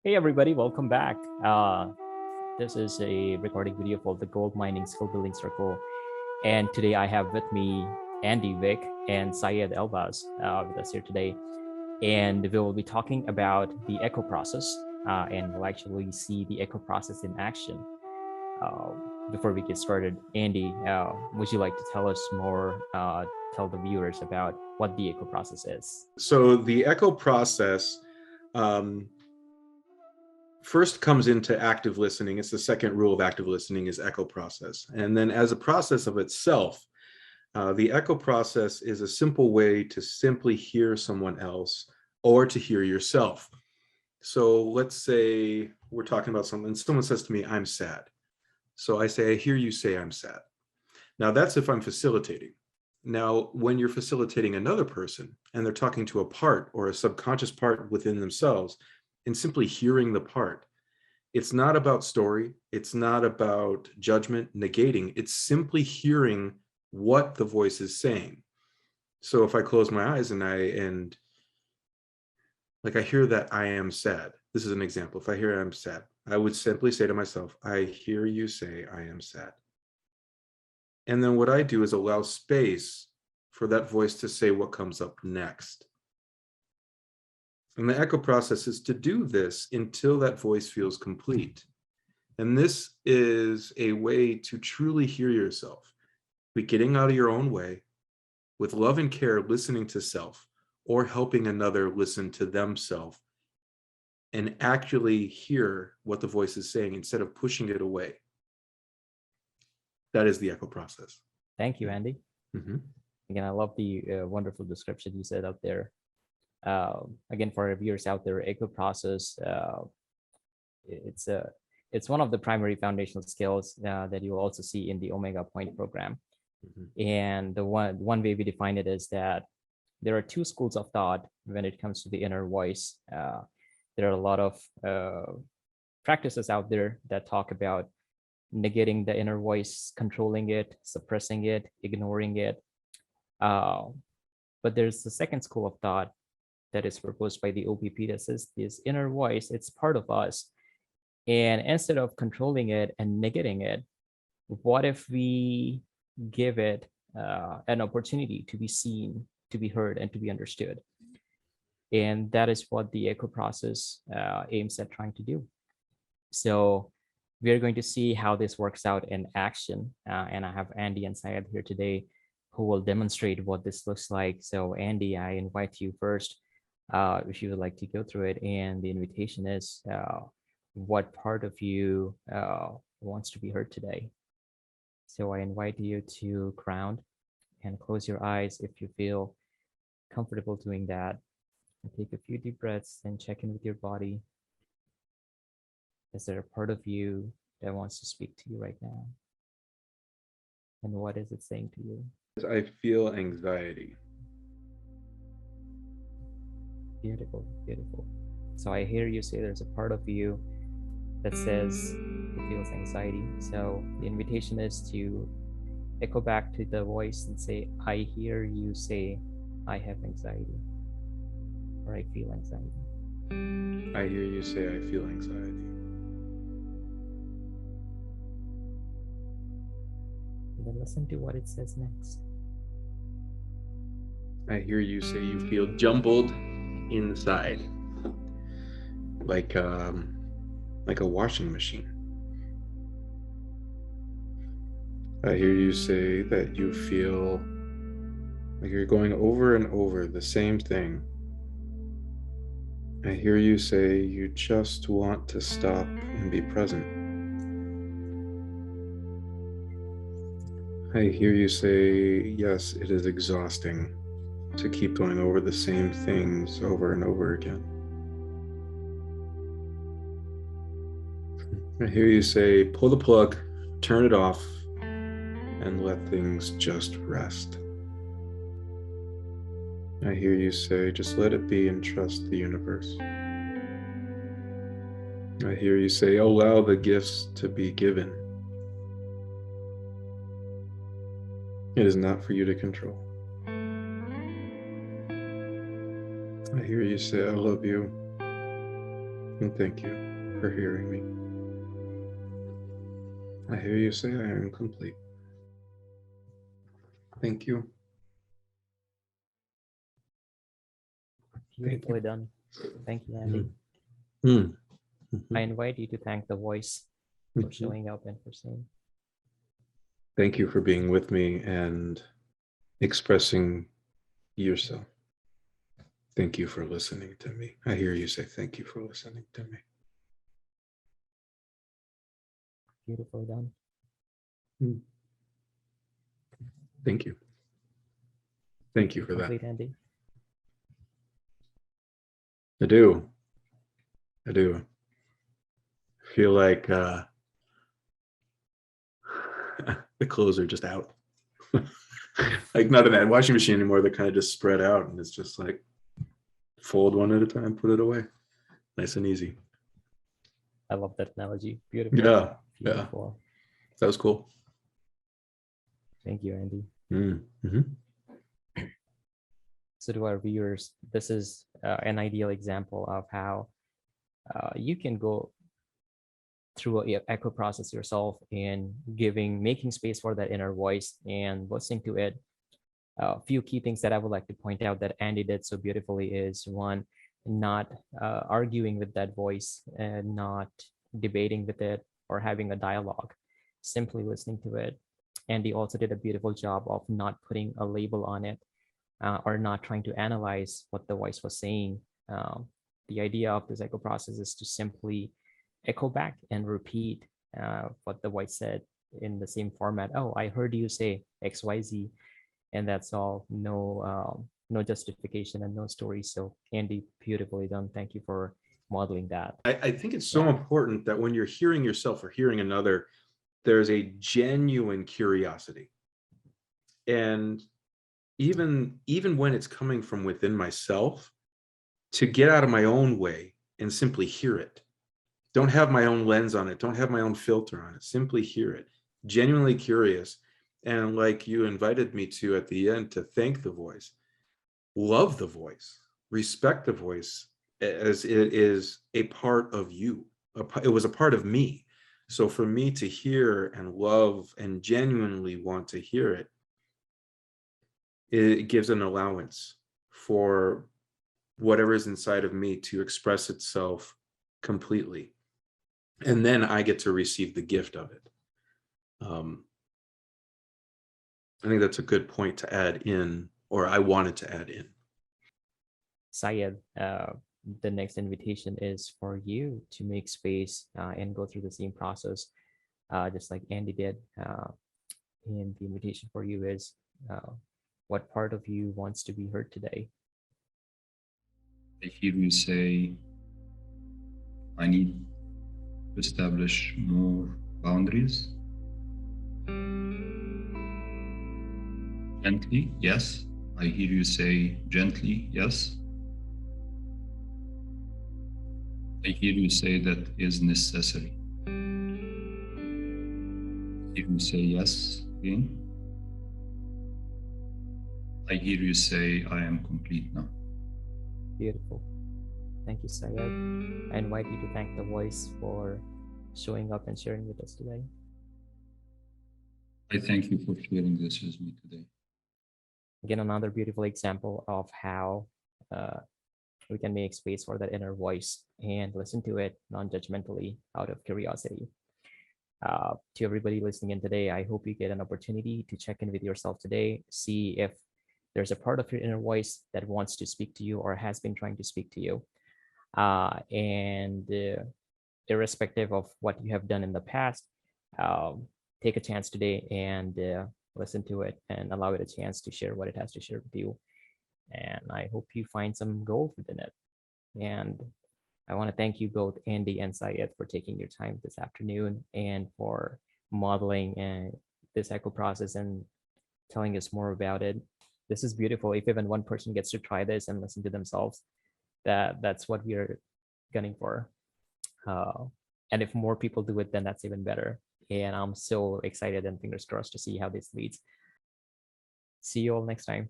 Hey everybody, welcome back. This is a recording video for the Gold Mining Skill Building Circle. And today I have with me Andy Vic and Syed Elbaz with us here today. And we will be talking about the echo process, and we'll actually see the echo process in action. Before we get started, Andy, would you like to tell us more, tell the viewers about what the echo process is? So the echo process first comes into active listening. It's the second rule of active listening is echo process. And then as a process of itself, the echo process is a simple way to simply hear someone else or to hear yourself. So let's say we're talking about something, someone says to me, I'm sad. So I say, I hear you say I'm sad. Now that's if I'm facilitating. Now, when you're facilitating another person and they're talking to a part or a subconscious part within themselves and simply hearing the part, it's not about story. It's not about judgment, negating. It's simply hearing what the voice is saying. So if I close my eyes and I hear that I am sad. This is an example. If I hear I'm sad, I would simply say to myself, I hear you say I am sad. And then what I do is allow space for that voice to say what comes up next. And the echo process is to do this until that voice feels complete. And this is a way to truly hear yourself, be getting out of your own way, with love and care, listening to self, or helping another listen to themselves and actually hear what the voice is saying instead of pushing it away. That is the echo process. Thank you, Andy. Mm-hmm. Again, I love the wonderful description you said up there. Again, for our viewers out there, echo process, it's one of the primary foundational skills that you will also see in the Omega Point program. Mm-hmm. And the one way we define it is that there are two schools of thought when it comes to the inner voice. There are a lot of practices out there that talk about negating the inner voice, controlling it, suppressing it, ignoring it. But there's the second school of thought that is proposed by the OPP that says this inner voice, it's part of us. And instead of controlling it and negating it, what if we give it an opportunity to be seen, to be heard, and to be understood? And that is what the echo process aims at trying to do. So we're going to see how this works out in action. And I have Andy and Syed here today who will demonstrate what this looks like. So Andy, I invite you first, if you would like to go through it. And the invitation is, what part of you wants to be heard today? So I invite you to ground and close your eyes if you feel comfortable doing that. And take a few deep breaths and check in with your body. Is there a part of you that wants to speak to you right now? And what is it saying to you? I feel anxiety. Beautiful, beautiful. So I hear you say there's a part of you that says it feels anxiety. So the invitation is to echo back to the voice and say, I hear you say, I have anxiety, or I feel anxiety. I hear you say, I feel anxiety. And then listen to what it says next. I hear you say you feel jumbled inside, like a washing machine. I hear you say that you feel like you're going over and over the same thing. I hear you say you just want to stop and be present. I hear you say, yes, it is exhausting to keep going over the same things over and over again. I hear you say, pull the plug, turn it off, and let things just rest. I hear you say, just let it be and trust the universe. I hear you say, allow the gifts to be given. It is not for you to control. I hear you say, I love you. And thank you for hearing me. I hear you say I am complete. Thank you. Thank Beautifully you. done. Thank you, Andy. Mm. I Mhm. invite you to thank the voice for Mhm. showing up and for saying. Thank you for being with me and expressing yourself. Thank you for listening to me. I hear you say thank you for listening to me. Beautifully done. Mm. Thank you. Thank you You're for that. complete, Andy. I do. I do. Feel like the clothes are just out. Like not in that washing machine anymore. They're kind of just spread out, and it's just like fold one at a time, put it away. Nice and easy. I love that analogy. Beautiful. Yeah. Yeah. Beautiful. That was cool. Thank you, Andy. Mm-hmm. So to our viewers, this is an ideal example of how you can go through a echo process yourself and making space for that inner voice and listening to it. A few key things that I would like to point out that Andy did so beautifully is one, not arguing with that voice and not debating with it or having a dialogue, simply listening to it. Andy also did a beautiful job of not putting a label on it or not trying to analyze what the voice was saying. The idea of this echo process is to simply echo back and repeat what the voice said in the same format. Oh, I heard you say XYZ, and that's all. No justification and no story. So Andy, beautifully done. Thank you for modeling that. I think it's so Yeah, important that when you're hearing yourself or hearing another, there's a genuine curiosity. And even when it's coming from within myself, to get out of my own way and simply hear it. Don't have my own lens on it. Don't have my own filter on it. Simply hear it. Genuinely curious. And like you invited me to at the end, to thank the voice, love the voice, respect the voice as it is a part of you. It was a part of me. So for me to hear and love and genuinely want to hear it, it gives an allowance for whatever is inside of me to express itself completely. And then I get to receive the gift of it. Um, I think that's a good point to add in, or I wanted to add in. Syed, the next invitation is for you to make space and go through the same process, just like Andy did. And the invitation for you is what part of you wants to be heard today? I hear you say, I need to establish more boundaries. Gently, yes. I hear you say, gently, yes. I hear you say that is necessary. I hear you say yes again. I hear you say, I am complete now. Beautiful. Thank you, Syed. I invite you to thank the voice for showing up and sharing with us today. I thank you for sharing this with me today. Again, another beautiful example of how uh, we can make space for that inner voice and listen to it non-judgmentally out of curiosity. To everybody listening in today, I hope you get an opportunity to check in with yourself today, see if there's a part of your inner voice that wants to speak to you or has been trying to speak to you. And irrespective of what you have done in the past, um, take a chance today and listen to it and allow it a chance to share what it has to share with you. And I hope you find some gold within it. And I want to thank you both, Andy and Syed, for taking your time this afternoon and for modeling this echo process and telling us more about it. This is beautiful. If even one person gets to try this and listen to themselves, that's what we are gunning for. Uh, and if more people do it, then that's even better. And I'm so excited and fingers crossed to see how this leads. See you all next time.